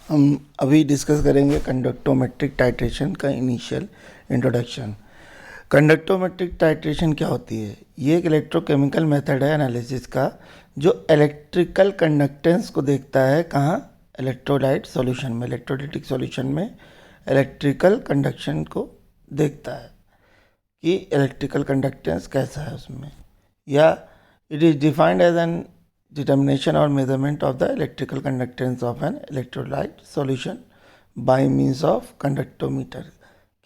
हम अभी डिस्कस करेंगे कंडक्टोमेट्रिक टाइट्रेशन का इनिशियल इंट्रोडक्शन। कंडक्टोमेट्रिक टाइट्रेशन क्या होती है? ये एक इलेक्ट्रोकेमिकल मेथड है एनालिसिस का जो इलेक्ट्रिकल कंडक्टेंस को देखता है। कहाँ? इलेक्ट्रोलाइट सॉल्यूशन में, इलेक्ट्रोलिटिक सॉल्यूशन में इलेक्ट्रिकल कंडक्शन को देखता है कि इलेक्ट्रिकल कंडक्टेंस कैसा है उसमें, या it is defined as an determination or measurement of the electrical conductance of an electrolyte solution by means of conductometer।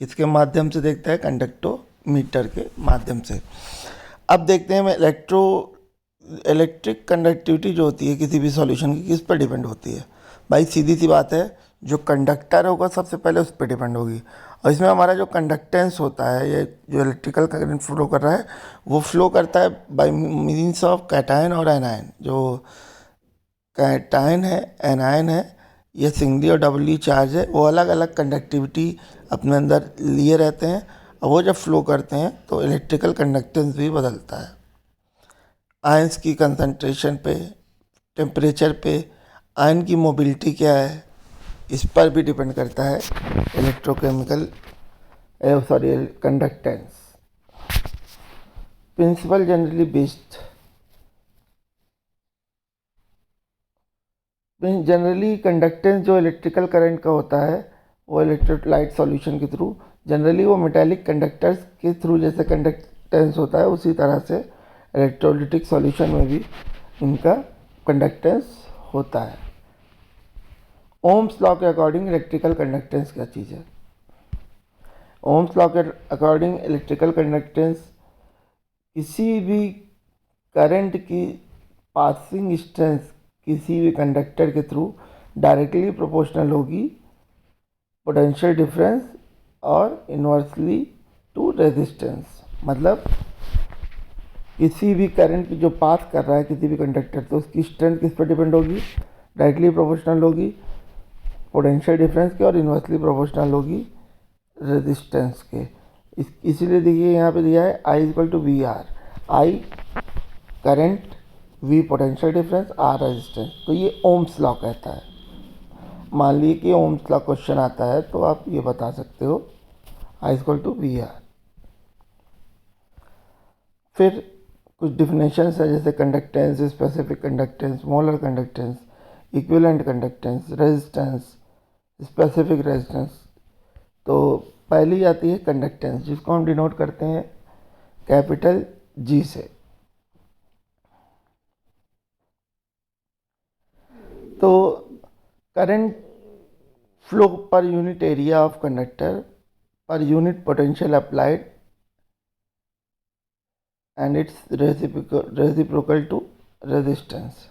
किसके माध्यम से देखता है? कंडक्टोमीटर के माध्यम से। अब देखते हैं इलेक्ट्रिक कंडक्टिविटी जो होती है किसी भी सॉल्यूशन की किस पर डिपेंड होती है। भाई सीधी सी बात है, जो कंडक्टर होगा सबसे पहले उस पर डिपेंड होगी। और इसमें हमारा जो कंडक्टेंस होता है, ये जो इलेक्ट्रिकल करंट फ्लो कर रहा है वो फ्लो करता है बाय मीन्स ऑफ कैटायन और एनायन। जो कैटायन है, एनायन है, ये सिंगली और डबली चार्ज है, वो अलग अलग कंडक्टिविटी अपने अंदर लिए रहते हैं और वो जब फ्लो करते हैं तो इलेक्ट्रिकल कंडक्टेंस भी बदलता है। आयंस की कंसंट्रेशन पे, टेम्परेचर पे, आयन की मोबिलिटी क्या है, इस पर भी डिपेंड करता है electrochemical conductance. Principle generally based, generally conductance जो इलेक्ट्रिकल करंट का होता है वो इलेक्ट्रोलाइट सॉल्यूशन के थ्रू, जनरली वो मेटालिक कंडक्टर्स के थ्रू जैसे कंडक्टेंस होता है उसी तरह से इलेक्ट्रोलिटिक सॉल्यूशन में भी इनका कंडक्टेंस होता है। ओम्स लॉ के अकॉर्डिंग इलेक्ट्रिकल कंडक्टेंस क्या चीज़ है? ओम्स लॉ के अकॉर्डिंग इलेक्ट्रिकल कंडक्टेंस किसी भी करंट की पासिंग डिस्टेंस किसी भी कंडक्टर के थ्रू डायरेक्टली प्रोपोर्शनल होगी पोटेंशियल डिफरेंस और इन्वर्सली टू रेजिस्टेंस। मतलब किसी भी करंट जो पास कर रहा है किसी भी कंडक्टर, तो उसकी स्ट्रेंथ किस पर डिपेंड होगी? डायरेक्टली प्रोपोर्शनल होगी पोटेंशियल डिफरेंस के और इन्वर्सली प्रोपोर्शनल होगी रेजिस्टेंस के। इसीलिए देखिए यहाँ पे दिया है I equal to V R. I current, V potential difference, R resistance. तो ये ओम्स लॉ कहता है। मान लीजिए कि ओम्स लॉ क्वेश्चन आता है तो आप ये बता सकते हो आई इक्वल टू वी आर। फिर कुछ डिफिनेशंस है जैसे conductance, specific conductance, molar conductance, equivalent conductance, resistance, specific resistance. तो पहली आती है कंडक्टेंस, जिसको हम डिनोट करते हैं कैपिटल जी से। तो करंट फ्लो पर यूनिट एरिया ऑफ कंडक्टर पर unit potential applied and it's reciprocal to resistance.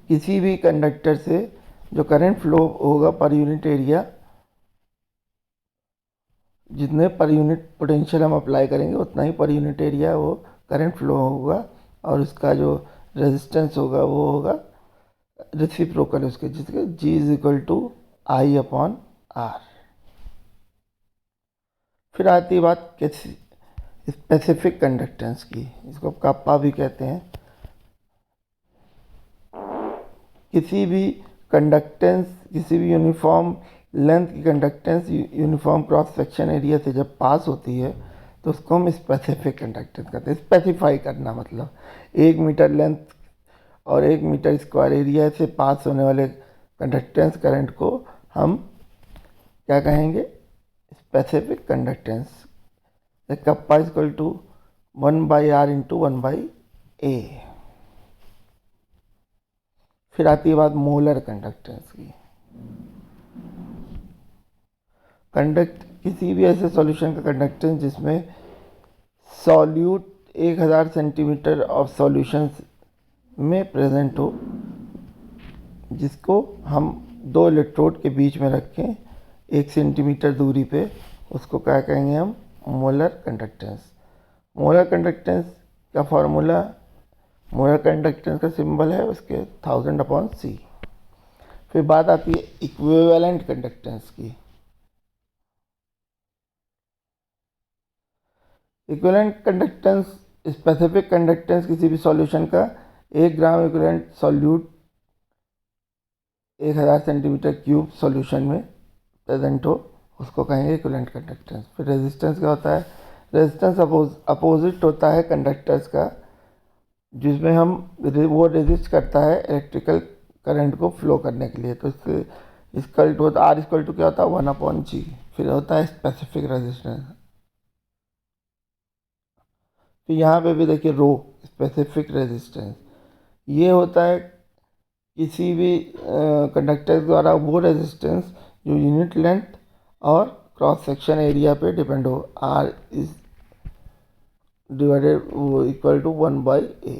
किसी भी कंडक्टर से जो करंट फ्लो होगा पर यूनिट एरिया, जितने पर यूनिट पोटेंशियल हम अप्लाई करेंगे उतना ही पर यूनिट एरिया वो करंट फ्लो होगा, और उसका जो रेजिस्टेंस होगा वो होगा रेसिप्रोकल उसके, जिसके G is equal to I upon R. फिर आती है बात किसी स्पेसिफिक कंडक्टेंस की, इसको काप्पा भी कहते हैं। किसी भी कंडक्टेंस, किसी भी यूनिफॉर्म लेंथ की conductance uniform cross section area से जब पास होती है तो उसको हम स्पेसिफिक कंडक्टेंस कहते हैं। स्पेसिफाई करना मतलब 1 मीटर लेंथ और 1 मीटर स्क्वायर एरिया से पास होने वाले कंडक्टेंस करंट को हम क्या कहेंगे? Specific conductance. Kappa equal to 1/r into 1/a। फिर आती है बात मोलर कंडक्टेंस की। किसी भी ऐसे सॉल्यूशन का कंडक्टेंस जिसमें सॉल्यूट 1000 सेंटीमीटर ऑफ सॉल्यूशन में प्रेजेंट हो, जिसको हम 2 इलेक्ट्रोड के बीच में रखें 1 सेंटीमीटर दूरी पे, उसको क्या कहेंगे हम? Molar conductance. मोलर कंडक्टेंस का फॉर्मूला, मोलर कंडक्टेंस का सिंबल है उसके 1000/c। फिर बात आती है इक्विवेलेंट कंडक्टेंस की। इक्विवेलेंट कंडक्टेंस, स्पेसिफिक कंडक्टेंस किसी भी सॉल्यूशन का 1 gram equivalent solute 1000 centimetre cube solution में प्रेजेंट हो, उसको कहेंगे इक्विवेलेंट कंडक्टेंस। फिर रेजिस्टेंस क्या होता है? रेजिस्टेंस अपोजिट होता है कंडक्टर्स का, जिसमें हम वो रेजिस्ट करता है इलेक्ट्रिकल करंट को फ्लो करने के लिए। तो इसके equal to r equal to क्या होता है? 1/G। फिर होता है स्पेसिफिक रेजिस्टेंस। फिर यहाँ पे भी देखिए रो, स्पेसिफिक रेजिस्टेंस, ये होता है किसी भी कंडक्टर द्वारा वो रेजिस्टेंस जो यूनिट लेंथ और क्रॉस सेक्शन एरिया पे डिपेंड हो। R is divided equal to 1/A।